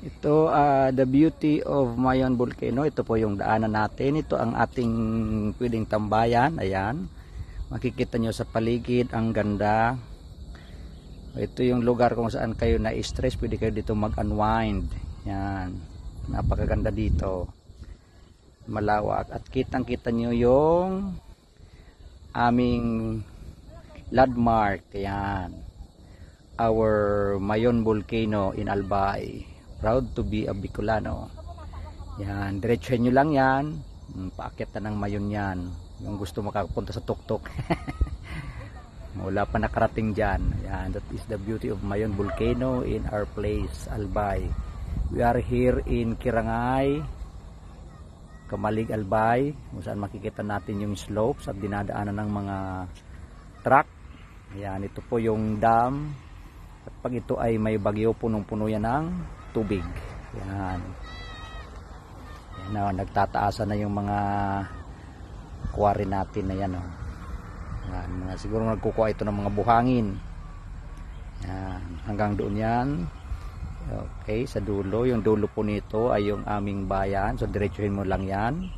Ito, the beauty of Mayon Volcano. Ito po yung daanan natin. Ito ang ating pwedeng tambayan. Ayan. Makikita nyo sa paligid. Ang ganda. Ito yung lugar kung saan kayo na-stress. Pwede kayo dito mag-unwind. Yan. Napakaganda dito. Malawak. At kitang-kita nyo yung aming landmark. Ayan. Our Mayon Volcano in Albay. Proud to be a Bicolano. Yan, diretsuhin nyo lang yan. Paakyat na ng Mayon yan. Yung gusto makapunta sa tuktok. Wala pa nakarating dyan. Yan, that is the beauty of Mayon Volcano in our place, Albay. We are here in Kirangay, Kamalig, Albay. Kung saan makikita natin yung slopes at dinadaanan ng mga truck. Yan, ito po yung dam. At pag ito ay may bagyo, punong-puno yan ng tubig. Yan. Yan na, nagtataasan na yung mga quarry natin na yan. Yan, siguro nagkukuha ito ng mga buhangin. Yan, hanggang doon yan. Okay, sa dulo. Yung dulo po nito ay yung aming bayan. So diretsuhin mo lang yan.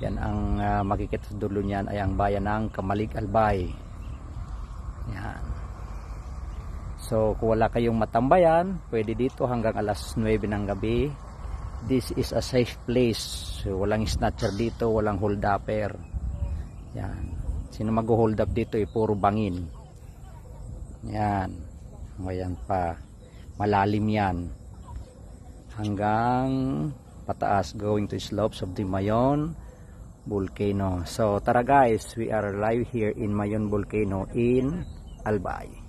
Yan ang makikita sa dulo niyan ay ang bayan ng Kamalig, Albay. Yan. So kung wala kayong matambayan, pwede dito hanggang alas 9 ng gabi. This is a safe place. So, walang snatcher dito, walang hold upper. Yan. Sino mag-hold up dito ay puro bangin. Yan. Ayan pa. Malalim yan. Hanggang pataas, going to slopes of the Mayon Volcano. So tara guys, we are live here in Mayon Volcano in Albay.